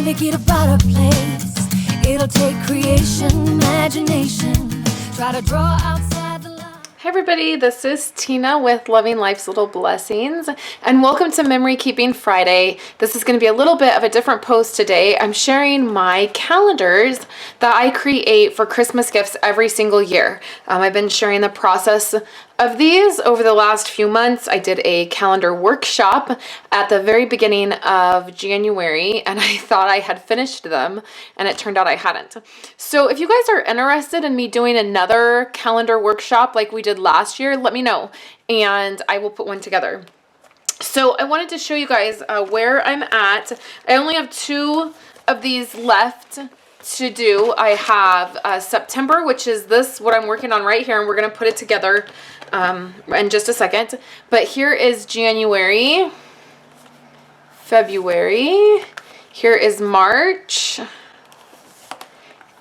make it a brighter place. It'll take creation, imagination. Try to draw outside the line. Hey everybody, this is Tina with Loving Life's Little Blessings, and welcome to Memory Keeping Friday. This is going to be a little bit of a different post today. I'm sharing my calendars that I create for Christmas gifts every single year. I've been sharing the process of these over the last few months. I did a calendar workshop at the very beginning of January, and I thought I had finished them, and it turned out I hadn't. So if you guys are interested in me doing another calendar workshop like we did last year, let me know, and I will put one together. So I wanted to show you guys where I'm at. I only have 2 of these left to do. I have September, which is what I'm working on right here, and we're going to put it together in just a second. But here is January, February, here is March,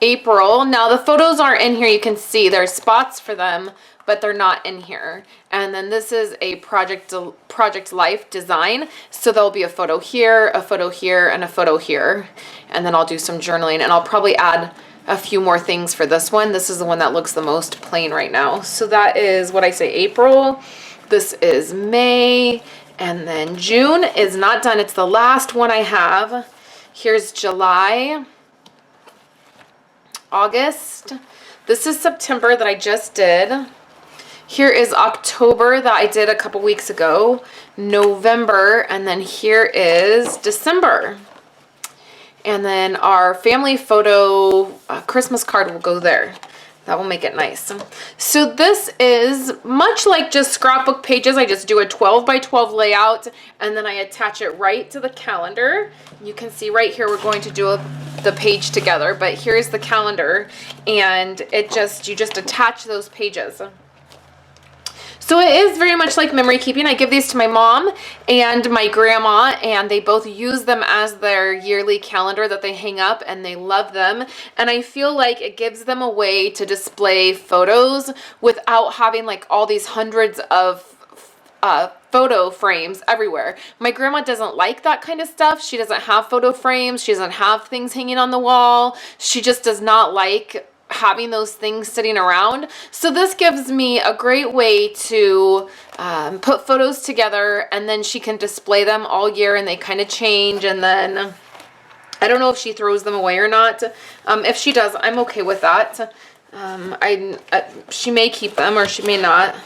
April. Now the photos aren't in here. You can see there's spots for them, but they're not in here. And then this is a project life design. So there'll be a photo here, a photo here, and a photo here. And then I'll do some journaling, and I'll probably add a few more things for this one. This is the one that looks the most plain right now. So that is what I say, April. This is May, and then June is not done. It's the last one I have. Here's July, August. This is September that I just did. Here is October that I did a couple weeks ago, November, and then here is December. And then our family photo Christmas card will go there. That will make it nice. So this is much like just scrapbook pages. I just do a 12 by 12 layout, and then I attach it right to the calendar. You can see right here we're going to do the page together, but here's the calendar, and you just attach those pages. So it is very much like memory keeping. I give these to my mom and my grandma, and they both use them as their yearly calendar that they hang up, and they love them. And I feel like it gives them a way to display photos without having like all these hundreds of photo frames everywhere. My grandma doesn't like that kind of stuff. She doesn't have photo frames. She doesn't have things hanging on the wall. She just does not like having those things sitting around. So this gives me a great way to put photos together, and then she can display them all year, and they kind of change. And then I don't know if she throws them away or not. If she does, I'm okay with that. She may keep them or she may not.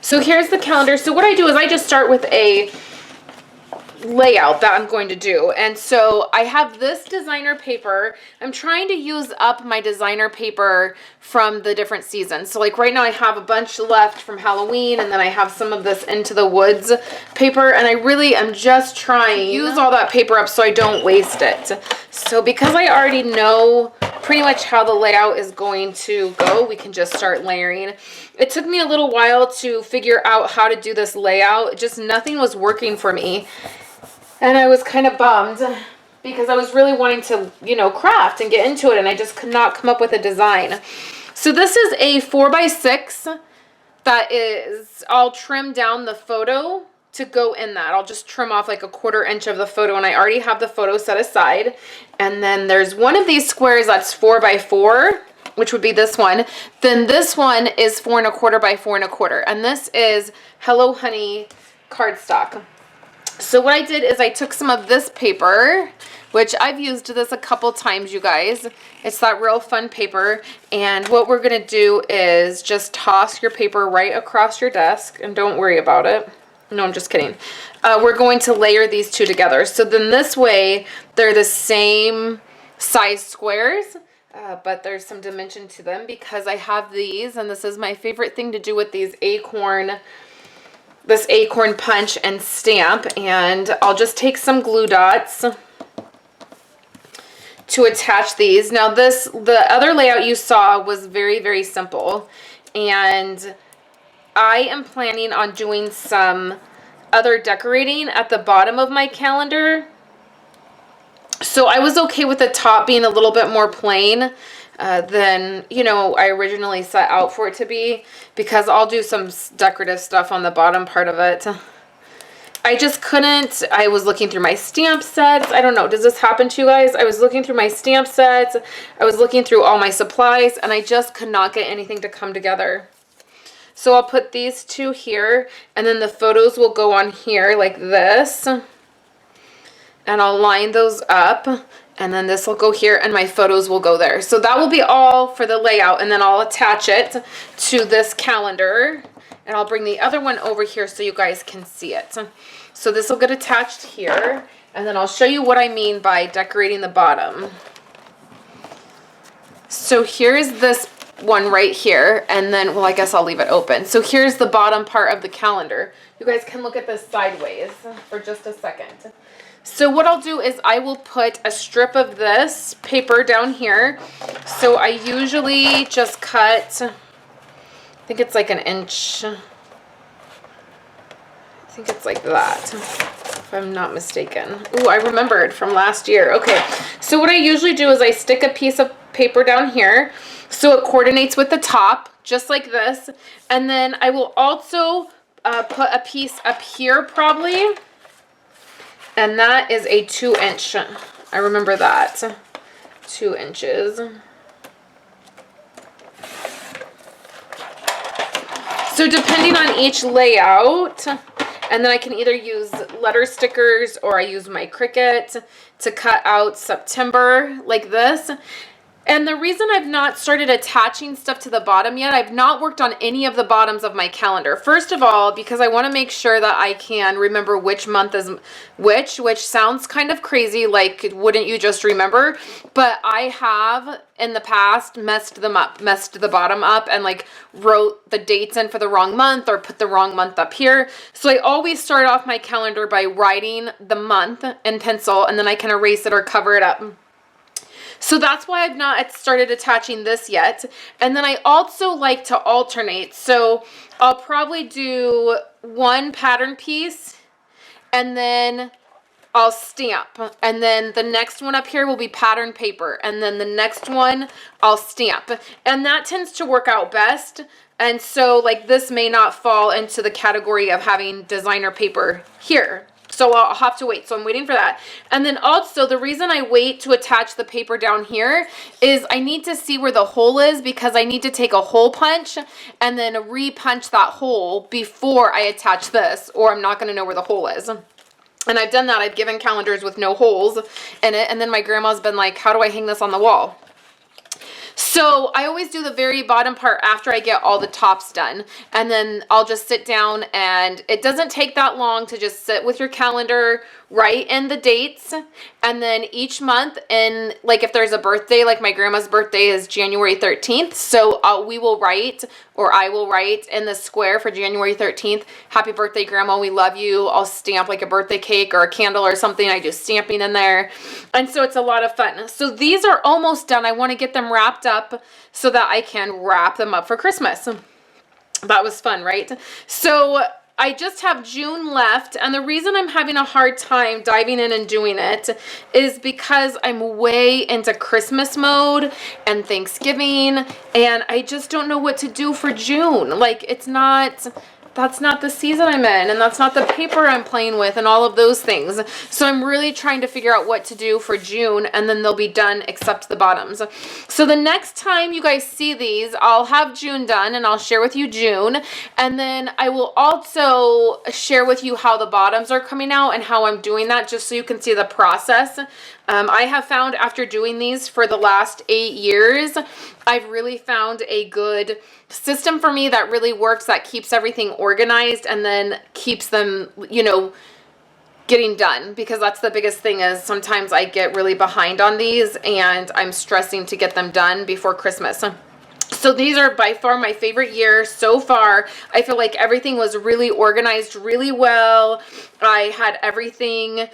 So here's the calendar. So what I do is I just start with a layout that I'm going to do. And so I have this designer paper. I'm trying to use up my designer paper from the different seasons. So like right now I have a bunch left from Halloween, and then I have some of this Into the Woods paper, and I really am just trying to use all that paper up so I don't waste it. So because I already know pretty much how the layout is going to go, we can just start layering. It took me a little while to figure out how to do this layout. Just nothing was working for me. And I was kind of bummed because I was really wanting to, craft and get into it, and I just could not come up with a design. So this is a 4x6 that is, I'll trim down the photo to go in that. I'll just trim off like a 1/4 inch of the photo, and I already have the photo set aside. And then there's one of these squares that's 4x4, which would be this one. Then this one is 4 1/4 by 4 1/4. And this is Hello Honey cardstock. So what I did is I took some of this paper, which I've used this a couple times, you guys. It's that real fun paper. And what we're going to do is just toss your paper right across your desk, and don't worry about it. No, I'm just kidding. We're going to layer these 2 together. So then this way, they're the same size squares, but there's some dimension to them because I have these, and this is my favorite thing to do with these this acorn punch and stamp. And I'll just take some glue dots to attach these. Now the other layout you saw was very, very simple, and I am planning on doing some other decorating at the bottom of my calendar. So I was okay with the top being a little bit more plain than, I originally set out for it to be, because I'll do some decorative stuff on the bottom part of it. I just couldn't. I was looking through my stamp sets. I don't know. Does this happen to you guys? I was looking through my stamp sets. I was looking through all my supplies, and I just could not get anything to come together. So I'll put these two here, and then the photos will go on here like this. And I'll line those up, and then this will go here, and my photos will go there. So that will be all for the layout, and then I'll attach it to this calendar. And I'll bring the other one over here so you guys can see it. So this will get attached here. And then I'll show you what I mean by decorating the bottom. So here's this one right here. And then, well, I guess I'll leave it open. So here's the bottom part of the calendar. You guys can look at this sideways for just a second. So what I'll do is I will put a strip of this paper down here. So I usually just cut... I think it's like an inch. I think it's like that, if I'm not mistaken. Ooh, I remembered from last year. Okay, so what I usually do is I stick a piece of paper down here so it coordinates with the top, just like this. And then I will also put a piece up here probably. And that is a 2-inch. I remember that. 2 inches. So depending on each layout, and then I can either use letter stickers or I use my Cricut to cut out September like this. And the reason I've not started attaching stuff to the bottom yet, I've not worked on any of the bottoms of my calendar. First of all, because I want to make sure that I can remember which month is which sounds kind of crazy, like wouldn't you just remember? But I have in the past messed the bottom up and like wrote the dates in for the wrong month or put the wrong month up here. So I always start off my calendar by writing the month in pencil, and then I can erase it or cover it up. So that's why I've not started attaching this yet. And then I also like to alternate. So I'll probably do one pattern piece and then I'll stamp. And then the next one up here will be pattern paper. And then the next one I'll stamp. And that tends to work out best. And so like this may not fall into the category of having designer paper here. So I'll have to wait. So I'm waiting for that. And then also the reason I wait to attach the paper down here is I need to see where the hole is, because I need to take a hole punch and then re-punch that hole before I attach this, or I'm not going to know where the hole is. And I've done that. I've given calendars with no holes in it. And then my grandma's been like, how do I hang this on the wall? So I always do the very bottom part after I get all the tops done. And then I'll just sit down, and it doesn't take that long to just sit with your calendar, write in the dates, and then each month, and like if there's a birthday, like my grandma's birthday is January 13th. So we will write, or I will write in the square for January 13th, happy birthday, Grandma, we love you. I'll stamp like a birthday cake or a candle or something. I do stamping in there. And so it's a lot of fun. So these are almost done. I want to get them wrapped up so that I can wrap them up for Christmas. That was fun, right? So I just have June left, and the reason I'm having a hard time diving in and doing it is because I'm way into Christmas mode and Thanksgiving, and I just don't know what to do for June. Like, that's not the season I'm in, and that's not the paper I'm playing with, and all of those things. So I'm really trying to figure out what to do for June, and then they'll be done except the bottoms. So the next time you guys see these, I'll have June done, and I'll share with you June, and then I will also share with you how the bottoms are coming out and how I'm doing that, just so you can see the process. I have found after doing these for the last 8 years, I've really found a good system for me that really works, that keeps everything organized and then keeps them, you know, getting done, because that's the biggest thing is sometimes I get really behind on these and I'm stressing to get them done before Christmas. So these are by far my favorite year so far. I feel like everything was really organized really well. I had everything,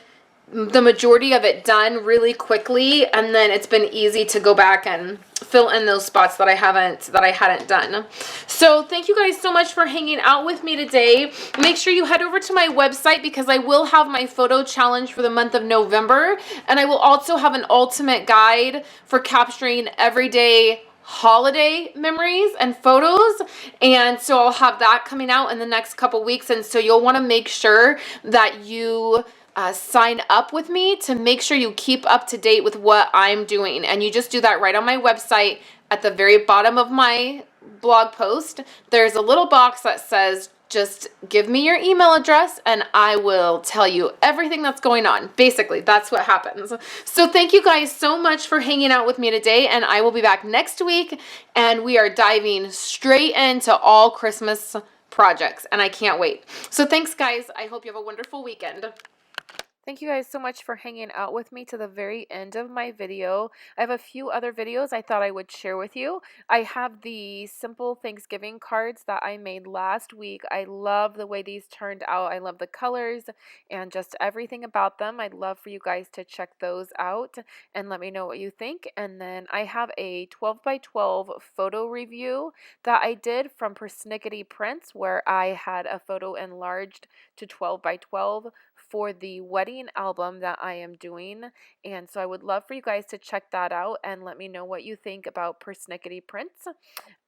the majority of it done really quickly, and then it's been easy to go back and fill in those spots that I hadn't done. So thank you guys so much for hanging out with me today. Make sure you head over to my website, because I will have my photo challenge for the month of November, and I will also have an ultimate guide for capturing everyday holiday memories and photos, and so I'll have that coming out in the next couple weeks, and so you'll want to make sure that you sign up with me to make sure you keep up to date with what I'm doing. And you just do that right on my website. At the very bottom of my blog post, there's a little box that says just give me your email address and I will tell you everything that's going on. Basically, that's what happens. So thank you guys so much for hanging out with me today, and I will be back next week, and we are diving straight into all Christmas projects, and I can't wait. So thanks, guys. I hope you have a wonderful weekend. Thank you guys so much for hanging out with me to the very end of my video. I have a few other videos I thought I would share with you. I have the simple Thanksgiving cards that I made last week. I love the way these turned out. I love the colors and just everything about them. I'd love for you guys to check those out and let me know what you think. And then I have a 12 by 12 photo review that I did from Persnickety Prints, where I had a photo enlarged to 12 by 12 for the wedding album that I am doing. And so I would love for you guys to check that out and let me know what you think about Persnickety Prints.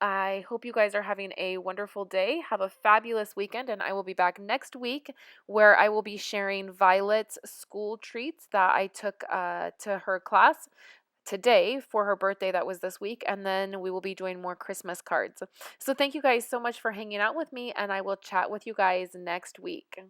I hope you guys are having a wonderful day. Have a fabulous weekend, and I will be back next week where I will be sharing Violet's school treats that I took to her class today for her birthday. That was this week, and then we will be doing more Christmas cards. So thank you guys so much for hanging out with me, and I will chat with you guys next week.